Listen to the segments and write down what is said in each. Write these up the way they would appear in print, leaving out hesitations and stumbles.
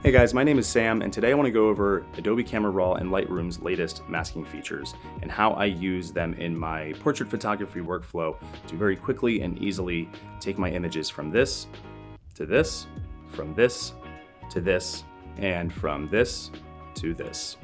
Hey guys, my name is Sam, and today I want to go over Adobe Camera Raw and Lightroom's latest masking features and how I use them in my portrait photography workflow to very quickly and easily take my images from this to this, from this to this, and from this to this.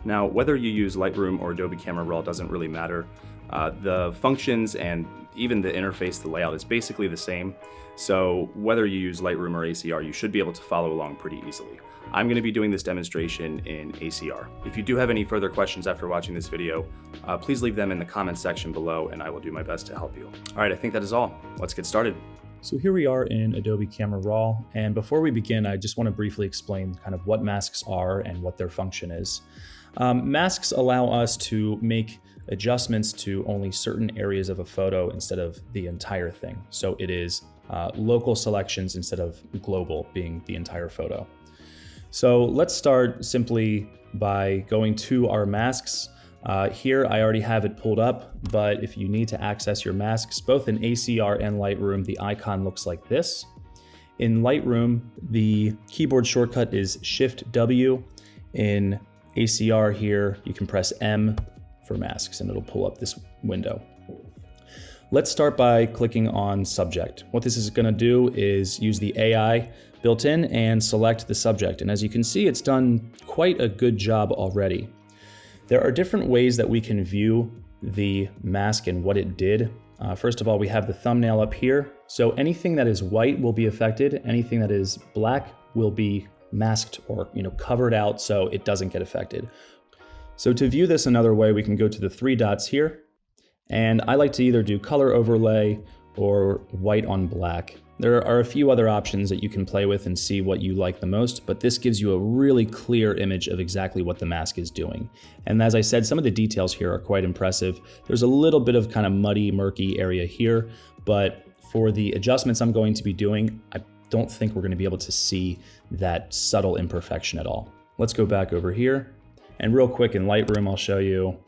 Now, whether you use Lightroom or Adobe Camera Raw doesn't really matter. The functions and even the interface, the layout is basically the same. So whether you use Lightroom or ACR, you should be able to follow along pretty easily. I'm going to be doing this demonstration in ACR. If you do have any further questions after watching this video, please leave them in the comments section below and I will do my best to help you. All right, I think that is all. Let's get started. So here we are in Adobe Camera Raw, and before we begin, I just want to briefly explain kind of what masks are and what their function is. Masks allow us to make adjustments to only certain areas of a photo instead of the entire thing. So it is local selections instead of global, being the entire photo. So let's start simply by going to our masks. Here I already have it pulled up, but if you need to access your masks, both in ACR and Lightroom, the icon looks like this. In Lightroom, the keyboard shortcut is Shift-W. In ACR here, you can press M for masks and it'll pull up this window. Let's start by clicking on subject. What this is going to do is use the AI built in and select the subject. And as you can see, it's done quite a good job already. There are different ways that we can view the mask and what it did. First of all, we have the thumbnail up here. So anything that is white will be affected. Anything that is black will be masked or covered out so it doesn't get affected. So to view this another way, we can go to the three dots here. And I like to either do color overlay or white on black. There are a few other options that you can play with and see what you like the most, but this gives you a really clear image of exactly what the mask is doing. And as I said, some of the details here are quite impressive. There's a little bit of kind of muddy, murky area here, but for the adjustments I'm going to be doing, I don't think we're going to be able to see that subtle imperfection at all. Let's go back over here. And real quick in Lightroom, I'll show you.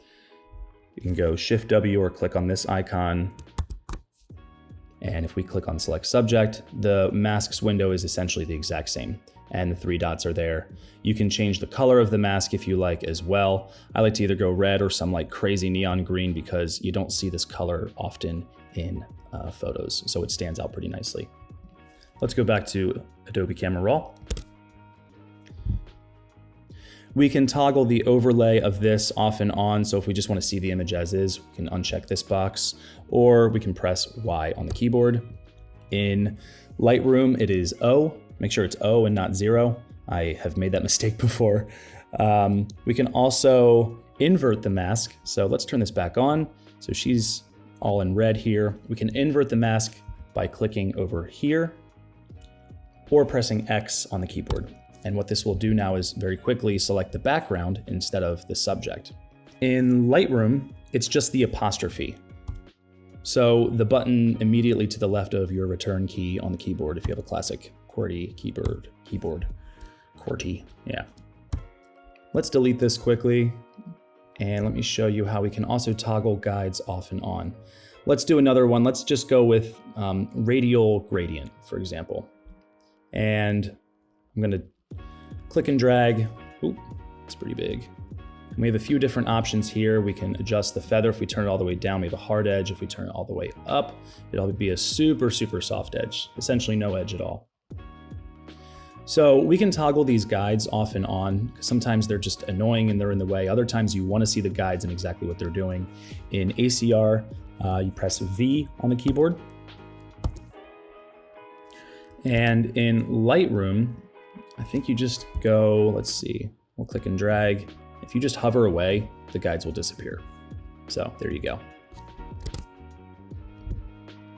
You can go Shift-W or click on this icon. And if we click on Select Subject, the masks window is essentially the exact same. And the three dots are there. You can change the color of the mask if you like as well. I like to either go red or some like crazy neon green because you don't see this color often in photos. So it stands out pretty nicely. Let's go back to Adobe Camera Raw. We can toggle the overlay of this off and on. So if we just want to see the image as is, we can uncheck this box, or we can press Y on the keyboard. In Lightroom, it is O. Make sure it's O and not 0. I have made that mistake before. We can also invert the mask. So let's turn this back on. So she's all in red here. We can invert the mask by clicking over here or pressing X on the keyboard. And what this will do now is very quickly select the background instead of the subject. In Lightroom, it's just the apostrophe. So the button immediately to the left of your return key on the keyboard, if you have a classic QWERTY keyboard, QWERTY, yeah. Let's delete this quickly. And let me show you how we can also toggle guides off and on. Let's do another one. Let's just go with radial gradient, for example. And I'm gonna click and drag. Oop, it's pretty big. And we have a few different options here. We can adjust the feather. If we turn it all the way down, we have a hard edge. If we turn it all the way up, it'll be a super, super soft edge, essentially no edge at all. So we can toggle these guides off and on. Sometimes they're just annoying and they're in the way. Other times you want to see the guides and exactly what they're doing. In ACR, you press V on the keyboard. And in Lightroom, I think you just go, let's see, we'll click and drag. If you just hover away, the guides will disappear. So there you go.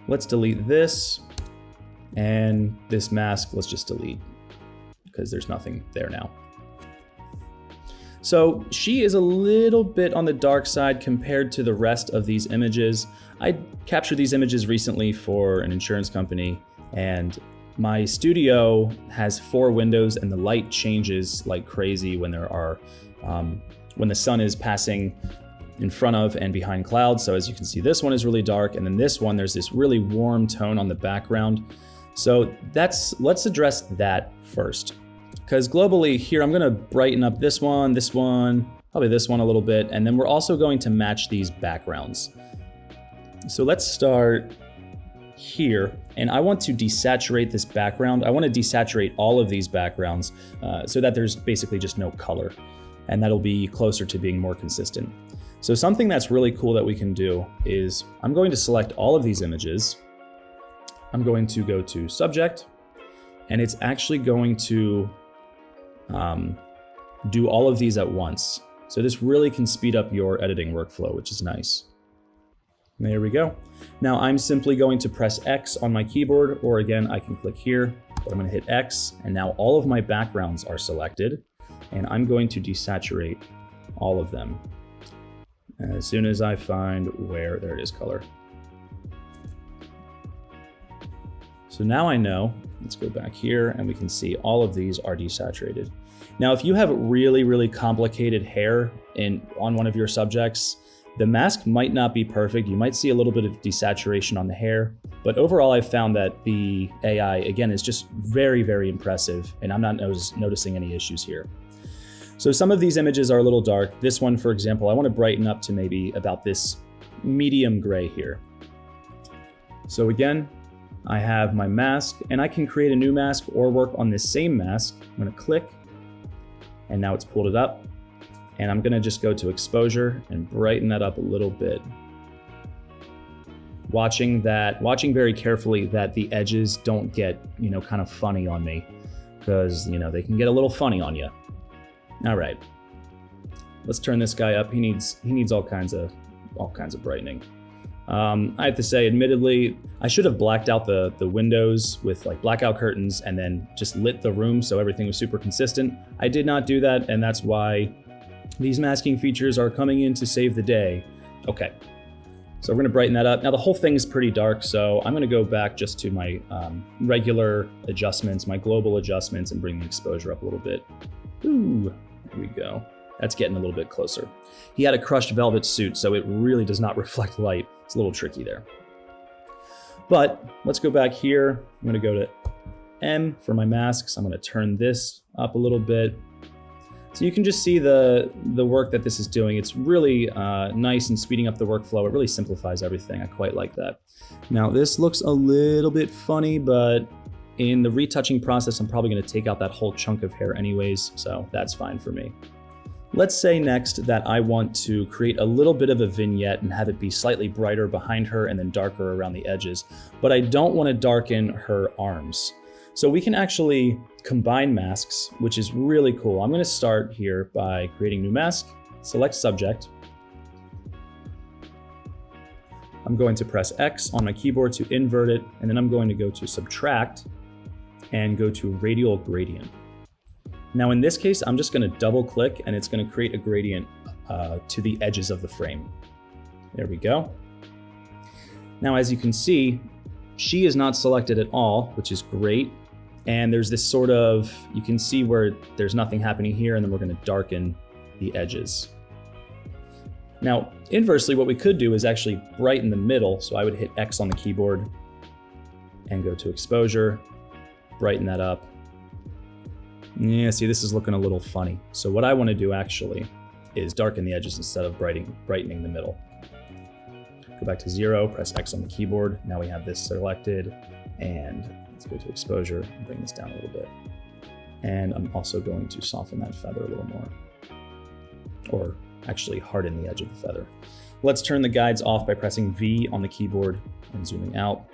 Let's delete this, and this mask, let's just delete because there's nothing there now. So she is a little bit on the dark side compared to the rest of these images. I captured these images recently for an insurance company, and my studio has 4 windows and the light changes like crazy when there are, when the sun is passing in front of and behind clouds. So as you can see, this one is really dark, and then this one, there's this really warm tone on the background. So let's address that first. Because globally here, I'm gonna brighten up this one, probably this one a little bit, and then we're also going to match these backgrounds. So let's start here, and I want to desaturate this background. I want to desaturate all of these backgrounds so that there's basically just no color, and that'll be closer to being more consistent. So something that's really cool that we can do is I'm going to select all of these images. I'm going to go to Subject, and it's actually going to do all of these at once. So this really can speed up your editing workflow, which is nice. There we go. Now I'm simply going to press X on my keyboard, or again, I can click here, but I'm gonna hit X, and now all of my backgrounds are selected, and I'm going to desaturate all of them. As soon as I find where, there it is, color. So now I know, let's go back here, and we can see all of these are desaturated. Now, if you have really, really complicated hair on one of your subjects, the mask might not be perfect. You might see a little bit of desaturation on the hair, but overall I've found that the AI, again, is just very, very impressive, and I'm not noticing any issues here. So some of these images are a little dark. This one, for example, I want to brighten up to maybe about this medium gray here. So again, I have my mask, and I can create a new mask or work on this same mask. I'm going to click, and now it's pulled it up. And I'm gonna just go to exposure and brighten that up a little bit. Watching very carefully that the edges don't get, kind of funny on me, because, they can get a little funny on you. All right, let's turn this guy up. He needs all kinds of brightening. I have to say, admittedly, I should have blacked out the windows with like blackout curtains and then just lit the room so everything was super consistent. I did not do that, and that's why these masking features are coming in to save the day. Okay, so we're gonna brighten that up. Now the whole thing is pretty dark, so I'm gonna go back just to my regular adjustments, my global adjustments, and bring the exposure up a little bit. Ooh, there we go. That's getting a little bit closer. He had a crushed velvet suit, so it really does not reflect light. It's a little tricky there. But let's go back here. I'm gonna go to M for my masks. I'm gonna turn this up a little bit. So you can just see the work that this is doing. It's really nice in speeding up the workflow. It really simplifies everything. I quite like that. Now this looks a little bit funny, but in the retouching process, I'm probably gonna take out that whole chunk of hair anyways, so that's fine for me. Let's say next that I want to create a little bit of a vignette and have it be slightly brighter behind her and then darker around the edges, but I don't wanna darken her arms. So we can actually combine masks, which is really cool. I'm gonna start here by creating new mask, select subject. I'm going to press X on my keyboard to invert it, and then I'm going to go to subtract and go to radial gradient. Now in this case, I'm just gonna double click and it's gonna create a gradient to the edges of the frame. There we go. Now as you can see, she is not selected at all, which is great. And there's this sort of, you can see where there's nothing happening here, and then we're gonna darken the edges. Now, inversely, what we could do is actually brighten the middle. So I would hit X on the keyboard and go to exposure, brighten that up. Yeah, see, this is looking a little funny. So what I wanna do actually is darken the edges instead of brightening the middle. Go back to 0, press X on the keyboard. Now we have this selected, and let's go to exposure and bring this down a little bit. And I'm also going to soften that feather a little more, or actually harden the edge of the feather. Let's turn the guides off by pressing V on the keyboard and zooming out.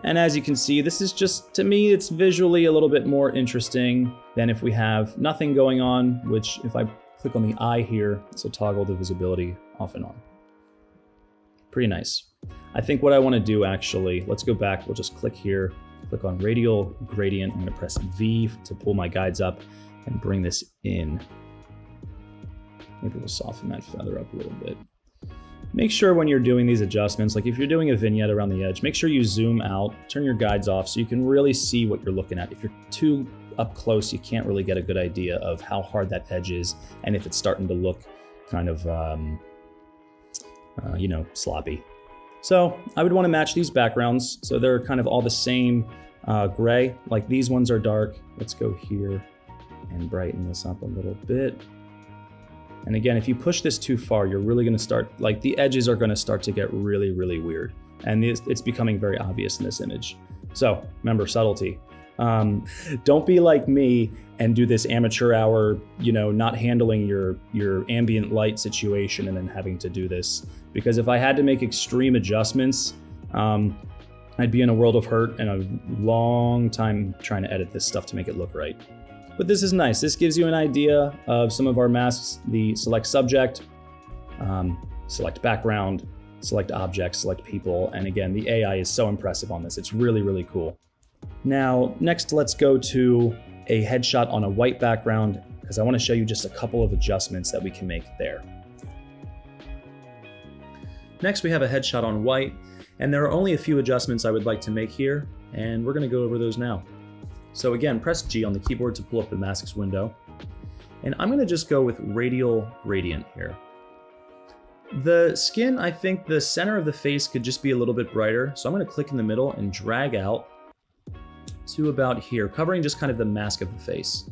And as you can see, this is just, to me, it's visually a little bit more interesting than if we have nothing going on, which if I click on the eye here, this will toggle the visibility off and on. Pretty nice. I think what I want to do actually, let's go back, we'll just click here, click on radial gradient. I'm going to press V to pull my guides up and bring this in. Maybe we'll soften that feather up a little bit. Make sure when you're doing these adjustments, like if you're doing a vignette around the edge, make sure you zoom out, turn your guides off so you can really see what you're looking at. If you're too up close, you can't really get a good idea of how hard that edge is and if it's starting to look kind of, sloppy. So I would want to match these backgrounds so they're kind of all the same gray. Like these ones are dark. Let's go here and brighten this up a little bit. And again, if you push this too far, you're really gonna start, like the edges are gonna start to get really, really weird. And it's becoming very obvious in this image. So remember, subtlety. Don't be like me and do this amateur hour, not handling your ambient light situation and then having to do this. Because if I had to make extreme adjustments, I'd be in a world of hurt and a long time trying to edit this stuff to make it look right. But this is nice. This gives you an idea of some of our masks, the select subject, select background, select object, select people. And again, the AI is so impressive on this. It's really, really cool. Now, next, let's go to a headshot on a white background because I want to show you just a couple of adjustments that we can make there. Next, we have a headshot on white, and there are only a few adjustments I would like to make here, and we're going to go over those now. So again, press G on the keyboard to pull up the masks window, and I'm going to just go with Radial Gradient here. The skin, I think the center of the face could just be a little bit brighter, so I'm going to click in the middle and drag out to about here, covering just kind of the mask of the face.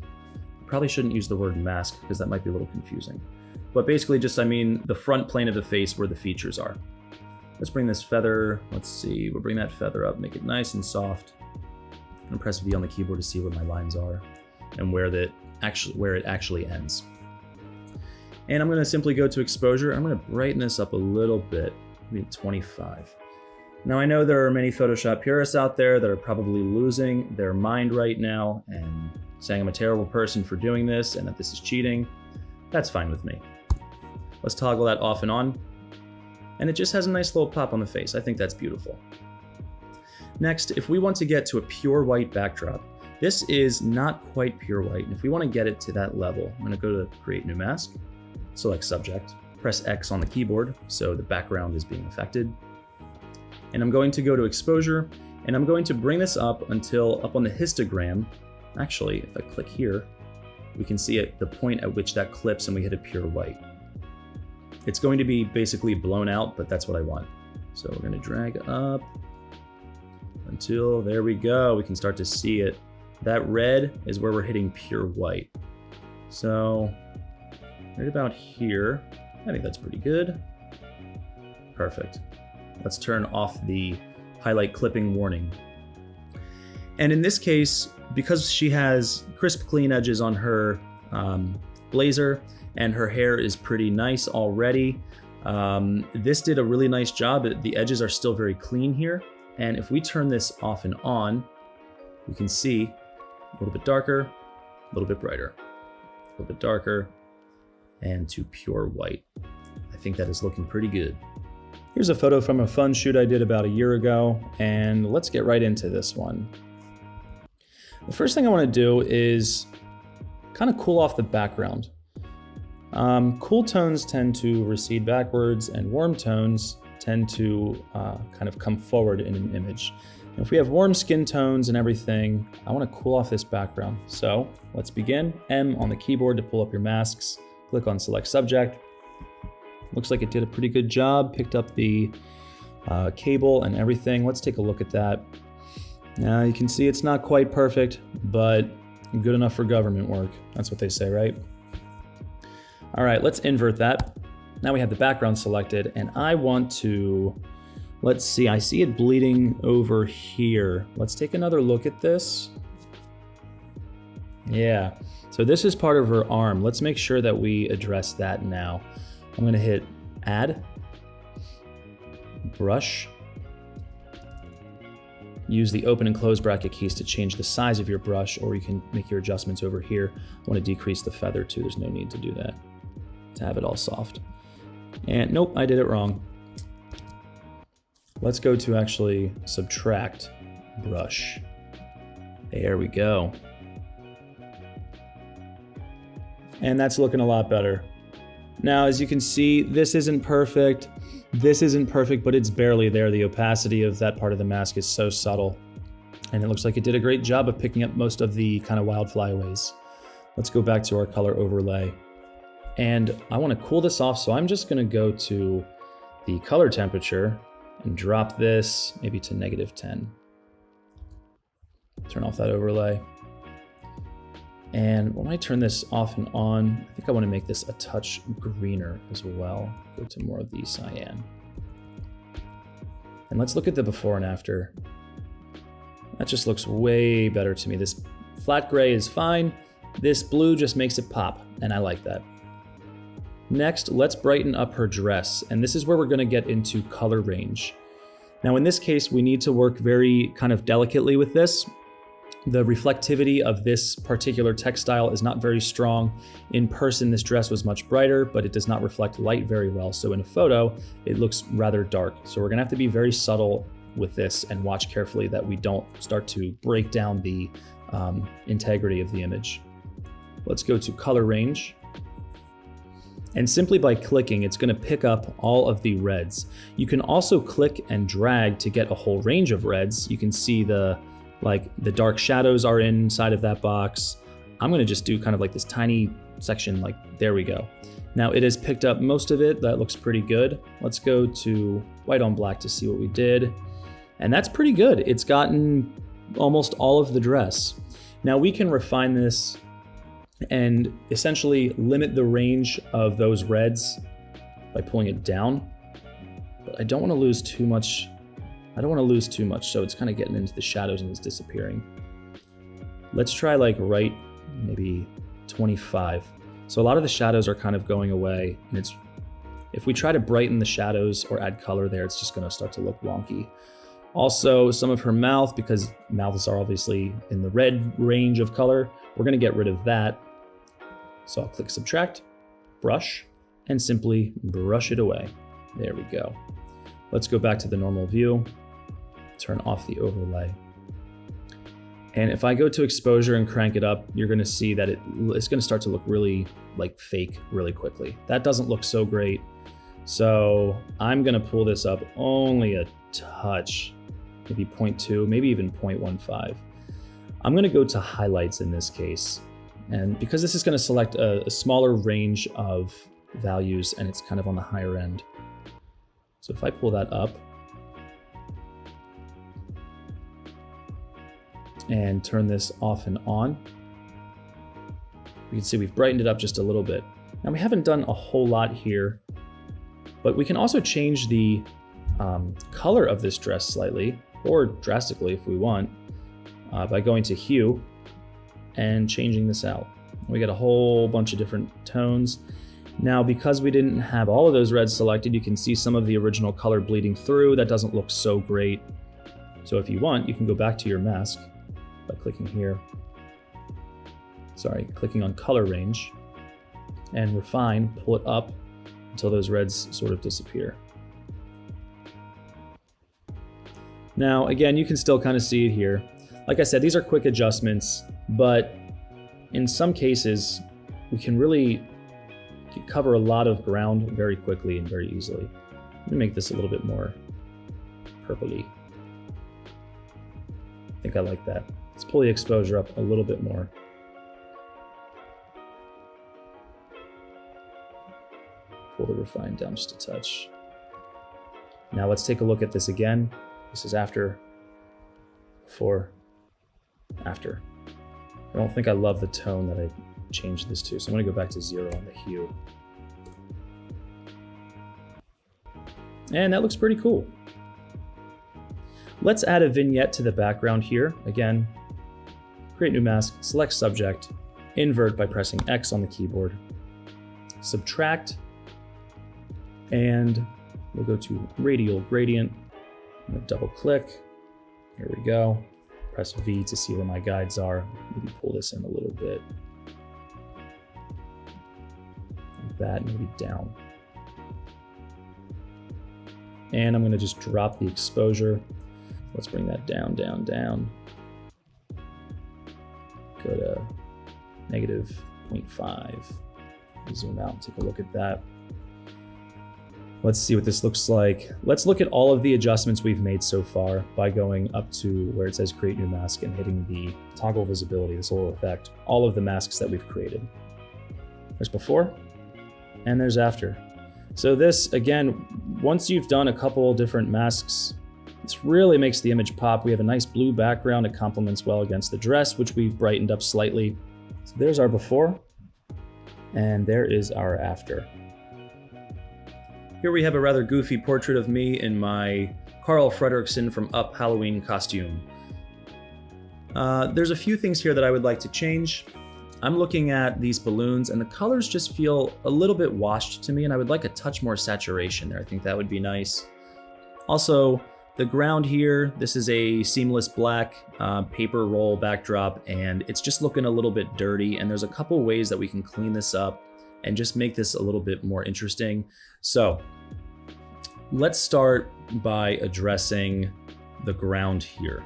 Probably shouldn't use the word mask because that might be a little confusing. But basically just, the front plane of the face where the features are. Let's bring this feather, we'll bring that feather up, make it nice and soft. I'm gonna press V on the keyboard to see where my lines are and where it actually ends. And I'm gonna simply go to exposure. I'm gonna brighten this up a little bit, maybe 25. Now I know there are many Photoshop purists out there that are probably losing their mind right now and saying I'm a terrible person for doing this and that this is cheating. That's fine with me. Let's toggle that off and on. And it just has a nice little pop on the face. I think that's beautiful. Next, if we want to get to a pure white backdrop, this is not quite pure white. And if we want to get it to that level, I'm going to go to create new mask, select subject, press X on the keyboard so the background is being affected. And I'm going to go to exposure, and I'm going to bring this up until up on the histogram. Actually, if I click here, we can see the point at which that clips and we hit a pure white. It's going to be basically blown out, but that's what I want. So we're going to drag up until, there we go. We can start to see it. That red is where we're hitting pure white. So right about here, I think that's pretty good. Perfect. Let's turn off the highlight clipping warning. And in this case, because she has crisp, clean edges on her blazer and her hair is pretty nice already, this did a really nice job. The edges are still very clean here. And if we turn this off and on, we can see a little bit darker, a little bit brighter, a little bit darker, and to pure white. I think that is looking pretty good. Here's a photo from a fun shoot I did about a year ago, and let's get right into this one. The first thing I want to do is kind of cool off the background. Cool tones tend to recede backwards, and warm tones tend to kind of come forward in an image. And if we have warm skin tones and everything, I want to cool off this background. So let's begin. M on the keyboard to pull up your masks. Click on select subject. Looks like it did a pretty good job, picked up the cable and everything. Let's take a look at that. Now you can see it's not quite perfect, but good enough for government work. That's what they say, right? All right, let's invert that. Now we have the background selected, and I want to, let's see, I see it bleeding over here. Let's take another look at this. Yeah, so this is part of her arm. Let's make sure that we address that now. I'm gonna hit add, brush, use the open and close bracket keys to change the size of your brush, or you can make your adjustments over here. I wanna decrease the feather too, there's no need to do that, to have it all soft. And nope, I did it wrong. Let's go to actually subtract brush. There we go. And that's looking a lot better. Now, as you can see, this isn't perfect, but it's barely there. The opacity of that part of the mask is so subtle. And it looks like it did a great job of picking up most of the kind of wild flyaways. Let's go back to our color overlay. And I want to cool this off, so I'm just going to go to the color temperature and drop this maybe to -10. Turn off that overlay. And when I turn this off and on, I think I want to make this a touch greener as well. Go to more of the cyan. And let's look at the before and after. That just looks way better to me. This flat gray is fine. This blue just makes it pop, and I like that. Next, let's brighten up her dress, and this is where we're going to get into color range. Now in this case, we need to work very kind of delicately with this. The reflectivity of this particular textile is not very strong. In person, this dress was much brighter, but it does not reflect light very well. So in a photo, it looks rather dark. So we're gonna have to be very subtle with this and watch carefully that we don't start to break down the integrity of the image. Let's go to color range. And simply by clicking, it's going to pick up all of the reds. You can also click and drag to get a whole range of reds. You can see the dark shadows are inside of that box. I'm going to just do kind of like this tiny section, like there we go. Now it has picked up most of it. That looks pretty good. Let's go to white on black to see what we did. And that's pretty good. It's gotten almost all of the dress. Now we can refine this and essentially limit the range of those reds by pulling it down. But I don't want to lose too much. So it's kind of getting into the shadows and it's disappearing. Let's try like right, maybe 25. So a lot of the shadows are kind of going away, and if we try to brighten the shadows or add color there, it's just going to start to look wonky. Also, some of her mouth, because mouths are obviously in the red range of color, we're going to get rid of that. So I'll click subtract, brush, and simply brush it away. There we go. Let's go back to the normal view, turn off the overlay. And if I go to exposure and crank it up, you're gonna see that it's gonna start to look really like fake really quickly. That doesn't look so great. So I'm gonna pull this up only a touch, maybe 0.2, maybe even 0.15. I'm gonna go to highlights in this case. And because this is gonna select a smaller range of values and it's kind of on the higher end. So if I pull that up and turn this off and on, we can see we've brightened it up just a little bit. Now we haven't done a whole lot here, but we can also change the color of this dress slightly or drastically if we want by going to hue and changing this out. We get a whole bunch of different tones. Now, because we didn't have all of those reds selected, you can see some of the original color bleeding through. That doesn't look so great. So if you want, you can go back to your mask by clicking here. Clicking on color range and refine, pull it up until those reds sort of disappear. Now, again, you can still kind of see it here. Like I said, these are quick adjustments, but in some cases, we can really cover a lot of ground very quickly and very easily. Let me make this a little bit more purpley. I think I like that. Let's pull the exposure up a little bit more. Pull the refine down just a touch. Now let's take a look at this again. This is after, before, after. I don't think I love the tone that I changed this to, so I'm gonna go back to 0 on the hue. And that looks pretty cool. Let's add a vignette to the background here. Again, create new mask, select subject, invert by pressing X on the keyboard, subtract, and we'll go to radial gradient. I'm gonna double click. Here we go. Press V to see where my guides are. Maybe pull this in a little bit. Like that, maybe down. And I'm gonna just drop the exposure. Let's bring that down, down, down. Go to -0.5. Zoom out and take a look at that. Let's see what this looks like. Let's look at all of the adjustments we've made so far by going up to where it says create new mask and hitting the toggle visibility, this will affect all of the masks that we've created. There's before and there's after. So this, again, once you've done a couple different masks, this really makes the image pop. We have a nice blue background. It complements well against the dress, which we've brightened up slightly. So there's our before, and there is our after. Here we have a rather goofy portrait of me in my Carl Fredricksen from Up Halloween costume. There's a few things here that I would like to change. I'm looking at these balloons and the colors just feel a little bit washed to me, and I would like a touch more saturation there. I think that would be nice. Also, the ground here, this is a seamless black paper roll backdrop, and it's just looking a little bit dirty, and there's a couple ways that we can clean this up and just make this a little bit more interesting. So let's start by addressing the ground here.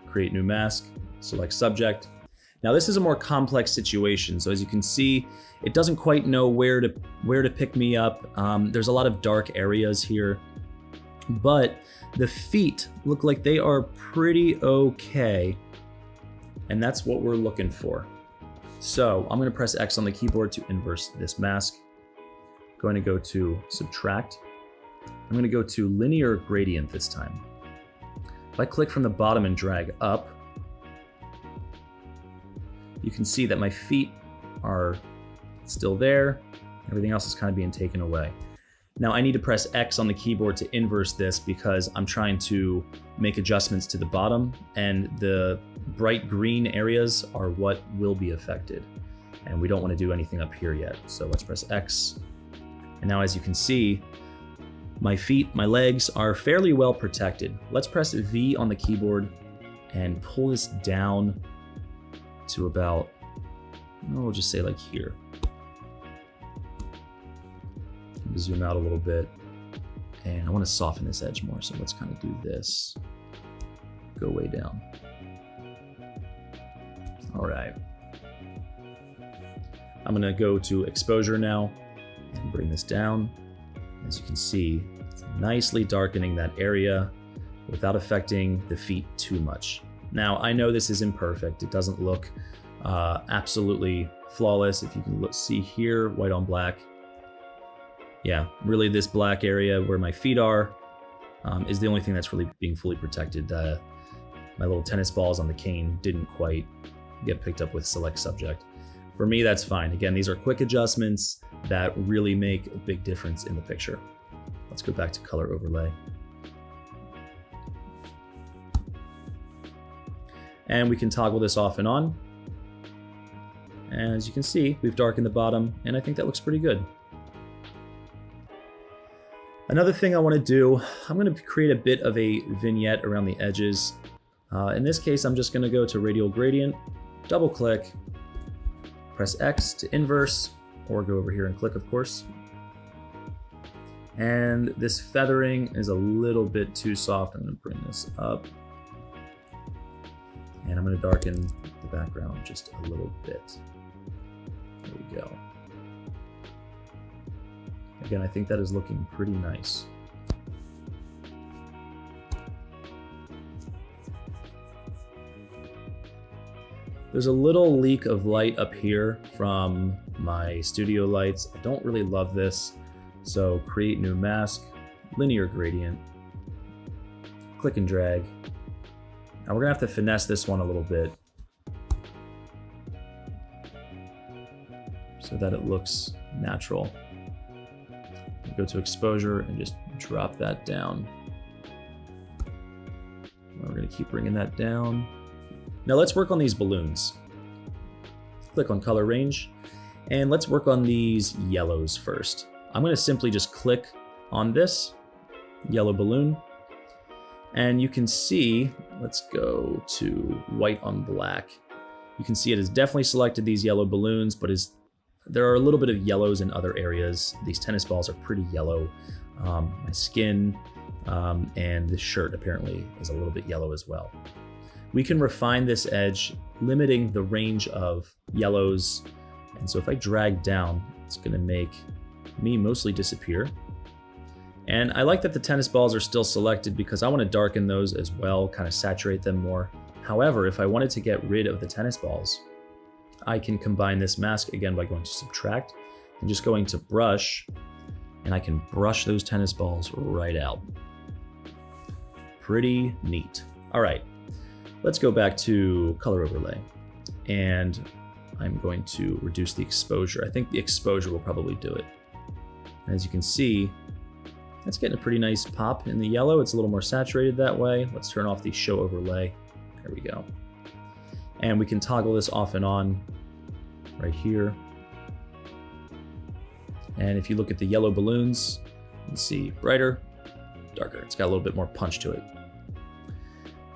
Create new mask, select subject. Now this is a more complex situation, so as you can see, it doesn't quite know where to pick me up. There's a lot of dark areas here, but the feet look like they are pretty okay, and that's what we're looking for. So I'm going to press X on the keyboard to inverse this mask. Going to go to subtract. I'm going to go to linear gradient this time. If I click from the bottom and drag up, you can see that my feet are still there. Everything else is kind of being taken away. Now I need to press X on the keyboard to inverse this because I'm trying to make adjustments to the bottom, and the bright green areas are what will be affected. And we don't want to do anything up here yet. So let's press X. And now as you can see, my feet, my legs are fairly well protected. Let's press V on the keyboard and pull this down to about, we'll just say like here. Zoom out a little bit, and I want to soften this edge more, so let's kind of do this. Go way down. All right. I'm gonna go to exposure now and bring this down. As you can see, it's nicely darkening that area without affecting the feet too much. Now, I know this is imperfect. It doesn't look absolutely flawless. If you can see here, white on black. Yeah, really this black area where my feet are is the only thing that's really being fully protected. My little tennis balls on the cane didn't quite get picked up with select subject. For me, that's fine. Again, these are quick adjustments that really make a big difference in the picture. Let's go back to color overlay. And we can toggle this off and on. And as you can see, we've darkened the bottom, and I think that looks pretty good. Another thing I want to do, I'm going to create a bit of a vignette around the edges. In this case, I'm just going to go to Radial Gradient, double click, press X to inverse, or go over here and click, of course. And this feathering is a little bit too soft. I'm going to bring this up. And I'm going to darken the background just a little bit. There we go. Again, I think that is looking pretty nice. There's a little leak of light up here from my studio lights. I don't really love this. So create new mask, linear gradient, click and drag. Now we're gonna have to finesse this one a little bit so that it looks natural. Go to exposure and just drop that down. We're gonna keep bringing that down. Now let's work on these balloons. Click on color range, and let's work on these yellows first. I'm gonna simply just click on this yellow balloon, and you can see, let's go to white on black. You can see it has definitely selected these yellow balloons, but there are a little bit of yellows in other areas. These tennis balls are pretty yellow. My skin and the shirt apparently is a little bit yellow as well. We can refine this edge, limiting the range of yellows. And so if I drag down, it's gonna make me mostly disappear. And I like that the tennis balls are still selected because I wanna darken those as well, kind of saturate them more. However, if I wanted to get rid of the tennis balls, I can combine this mask again by going to subtract and just going to brush, and I can brush those tennis balls right out. Pretty neat. All right, let's go back to color overlay. And I'm going to reduce the exposure. I think the exposure will probably do it. As you can see, that's getting a pretty nice pop in the yellow. It's a little more saturated that way. Let's turn off the show overlay. There we go. And we can toggle this off and on right here. And if you look at the yellow balloons, you can see brighter, darker. It's got a little bit more punch to it.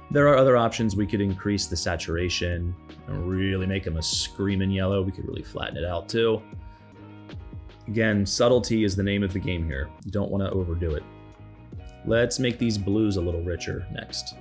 There are other options. We could increase the saturation and really make them a screaming yellow. We could really flatten it out too. Again, subtlety is the name of the game here. You don't want to overdo it. Let's make these blues a little richer next.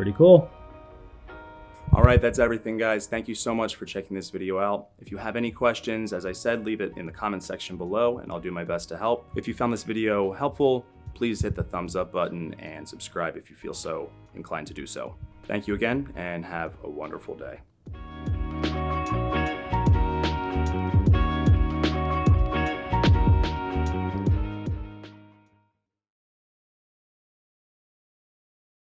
Pretty cool. All right, that's everything, guys. Thank you so much for checking this video out. If you have any questions, as I said, leave it in the comment section below and I'll do my best to help. If you found this video helpful, please hit the thumbs up button and subscribe if you feel so inclined to do so. Thank you again and have a wonderful day.